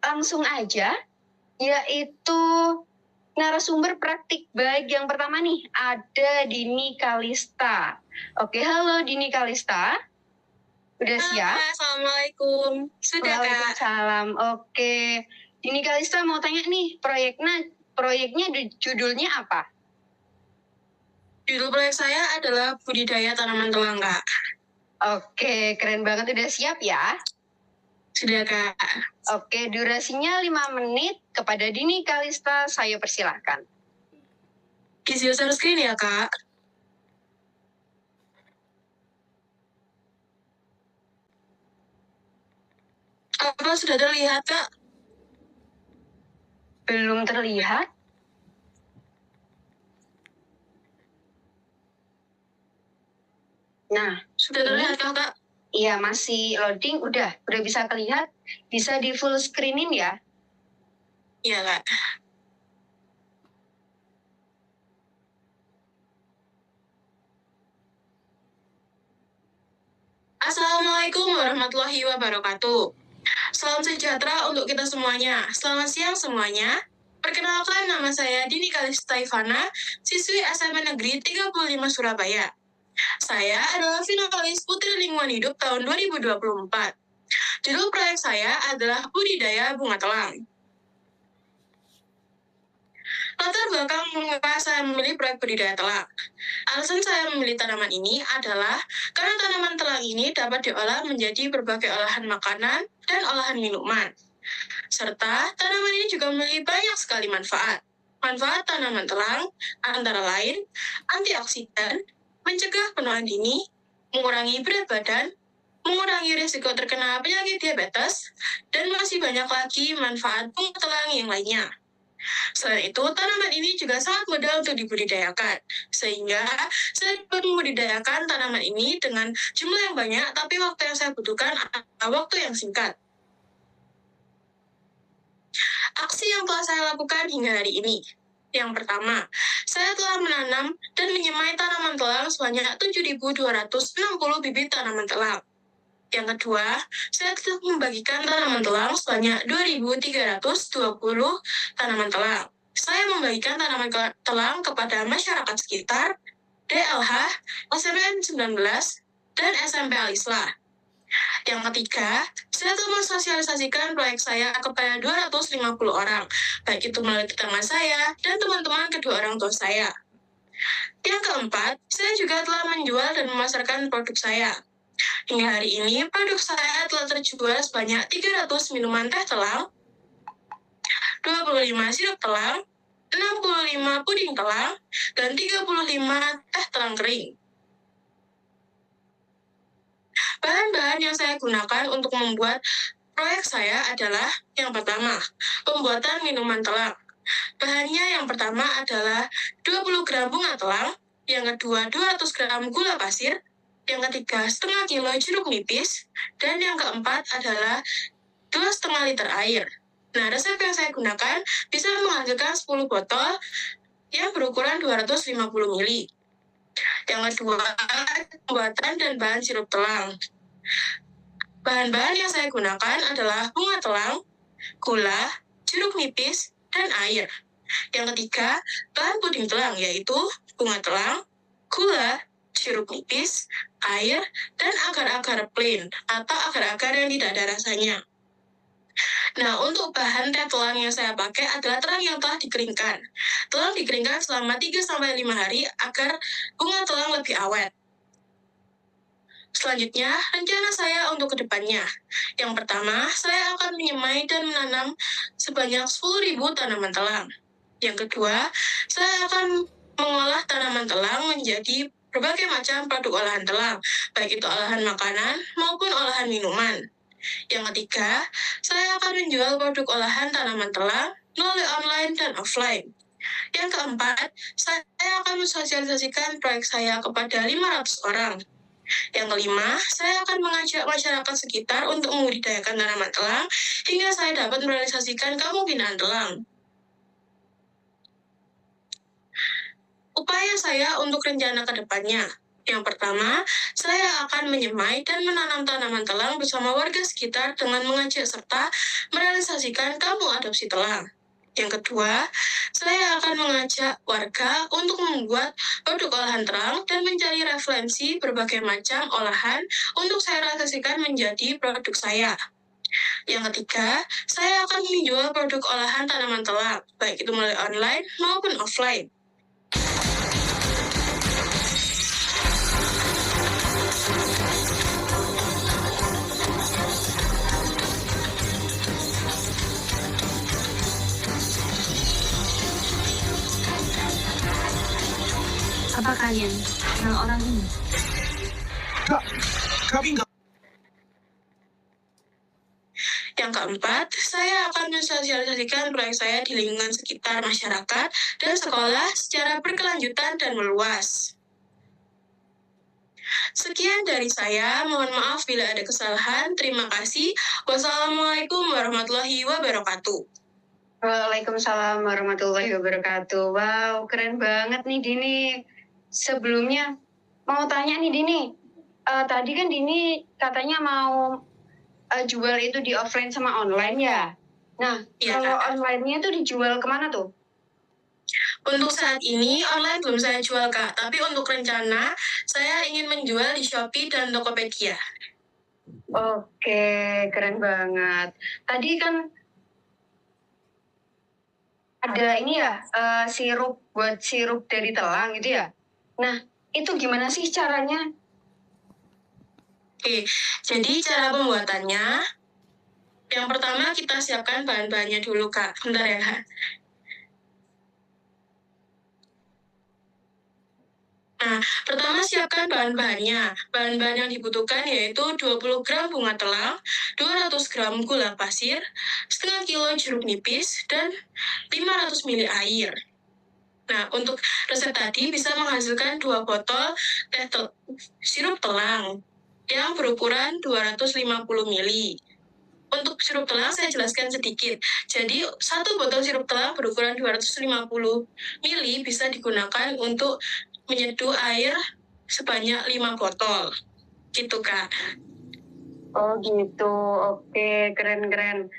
langsung aja, yaitu narasumber praktik baik yang pertama nih, ada Dini Kalista. Oke, halo Dini Kalista. Udah siap? Assalamualaikum. Sudah, Kak. Waalaikumsalam. Oke. Dini Kalista mau tanya nih, proyeknya judulnya apa? Judul proyek saya adalah budidaya tanaman telang, Kak. Oke, keren banget. Udah siap ya? Sudah, Kak. Oke, durasinya 5 menit. Kepada Dini Kalista, saya persilahkan. Isi user screen ya, Kak. Apa sudah terlihat, Kak? Belum terlihat? Nah, Sudah terlihat, Kak? iya, masih loading. Udah bisa terlihat. Bisa di full screenin ya? Iya, Kak. Assalamualaikum warahmatullahi wabarakatuh. Salam sejahtera untuk kita semuanya. Selamat siang semuanya. Perkenalkan, nama saya Dini Kalista Ivana, siswi SMP Negeri 35 Surabaya. Saya adalah finalis Putri Lingkungan Hidup tahun 2024. Judul proyek saya adalah budidaya bunga telang. Latar belakang mengapa saya memilih proyek budidaya telang. Alasan saya memilih tanaman ini adalah karena tanaman telang ini dapat diolah menjadi berbagai olahan makanan dan olahan minuman. Serta tanaman ini juga memiliki banyak sekali manfaat. Manfaat tanaman telang antara lain antioksidan, mencegah penuaan dini, mengurangi berat badan, mengurangi risiko terkena penyakit diabetes, dan masih banyak lagi manfaat bunga telang yang lainnya. Selain itu, tanaman ini juga sangat mudah untuk dibudidayakan, sehingga saya dapat membudidayakan tanaman ini dengan jumlah yang banyak, tapi waktu yang saya butuhkan adalah waktu yang singkat. Aksi yang telah saya lakukan hingga hari ini. Yang pertama, saya telah menanam dan menyemai tanaman telang sebanyak 7.260 bibit tanaman telang. Yang kedua, saya telah membagikan tanaman telang sebanyak 2.320 tanaman telang. Saya membagikan tanaman telang kepada masyarakat sekitar, DLH, SMN 19, dan SMP Al-Islah. Yang ketiga, saya telah mensosialisasikan proyek saya kepada 250 orang, baik itu melalui tetangga saya dan teman-teman kedua orang tua saya. Yang keempat, saya juga telah menjual dan memasarkan produk saya. Hingga hari ini, produk saya telah terjual sebanyak 300 minuman teh telang, 25 sirup telang, 65 puding telang, dan 35 teh telang kering. Bahan-bahan yang saya gunakan untuk membuat proyek saya adalah yang pertama, pembuatan minuman telang. Bahannya yang pertama adalah 20 gram bunga telang, yang kedua 200 gram gula pasir, yang ketiga setengah kilo jeruk nipis, dan yang keempat adalah 2,5 liter air. Nah, resep yang saya gunakan bisa menghasilkan 10 botol yang berukuran 250 ml. Yang kedua, pembuatan dan bahan sirup telang. Bahan-bahan yang saya gunakan adalah bunga telang, gula, jeruk nipis, dan air. Yang ketiga, bahan puding telang, yaitu bunga telang, gula, jeruk nipis, air, dan agar-agar plain atau agar-agar yang tidak ada rasanya. Nah, untuk bahan teh telang yang saya pakai adalah telang yang telah dikeringkan. Telang dikeringkan selama 3-5 hari agar bunga telang lebih awet. Selanjutnya, rencana saya untuk kedepannya. Yang pertama, saya akan menyemai dan menanam sebanyak 10.000 tanaman telang. Yang kedua, saya akan mengolah tanaman telang menjadi berbagai macam produk olahan telang, baik itu olahan makanan maupun olahan minuman. Yang ketiga, saya akan menjual produk olahan tanaman telang melalui online dan offline. Yang keempat, saya akan mensosialisasikan proyek saya kepada 500 orang. Yang kelima, saya akan mengajak masyarakat sekitar untuk membudidayakan tanaman telang hingga saya dapat merealisasikan kemungkinan telang. Upaya saya untuk rencana ke depannya. Yang pertama, saya akan menyemai dan menanam tanaman telang bersama warga sekitar dengan mengajak serta merealisasikan kampung adopsi telang. Yang kedua, saya akan mengajak warga untuk membuat produk olahan telang dan mencari referensi berbagai macam olahan untuk saya realisasikan menjadi produk saya. Yang ketiga, saya akan menjual produk olahan tanaman telang, baik itu melalui online maupun offline. Apa kalian kenal orang ini? Kami nggak. Yang keempat, saya akan mensosialisasikan proyek saya di lingkungan sekitar masyarakat dan sekolah secara berkelanjutan dan meluas. Sekian dari saya, mohon maaf bila ada kesalahan. Terima kasih. Wassalamualaikum warahmatullahi wabarakatuh. Waalaikumsalam warahmatullahi wabarakatuh. Wow, keren banget nih Dini. Sebelumnya mau tanya nih Dini, tadi kan Dini katanya mau jual itu di offline sama online ya. Nah, Iya, kalau Kak. online-nya itu dijual kemana tuh? Untuk saat ini, online belum saya jual, Kak. Tapi untuk rencana, saya ingin menjual di Shopee dan Tokopedia. Oke, keren banget. Tadi kan ada ini ya, sirup buat sirup dari telang gitu ya. Nah, itu gimana sih caranya? Oke, jadi cara pembuatannya, yang pertama kita siapkan bahan-bahannya dulu, Kak. Bentar ya, Kak. Nah, pertama siapkan bahan-bahannya. Bahan-bahan yang dibutuhkan yaitu 20 gram bunga telang, 200 gram gula pasir, setengah kilo jeruk nipis, dan 500 ml air. Nah, untuk resep tadi bisa menghasilkan 2 botol sirup telang yang berukuran 250 ml. Untuk sirup telang saya jelaskan sedikit. Jadi, 1 botol sirup telang berukuran 250 ml bisa digunakan untuk menyeduh air sebanyak 5 botol. Gitu, Kak. Oh gitu, oke, keren-keren.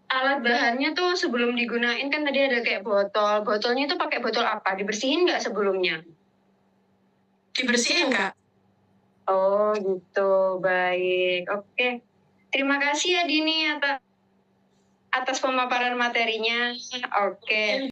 Alat bahannya tuh sebelum digunain kan tadi ada kayak botol. Botolnya itu pakai botol apa? Dibersihin nggak sebelumnya? Dibersihin, Kak. Oh gitu, baik. Oke, terima kasih ya Dini atas pemaparan materinya. Oke.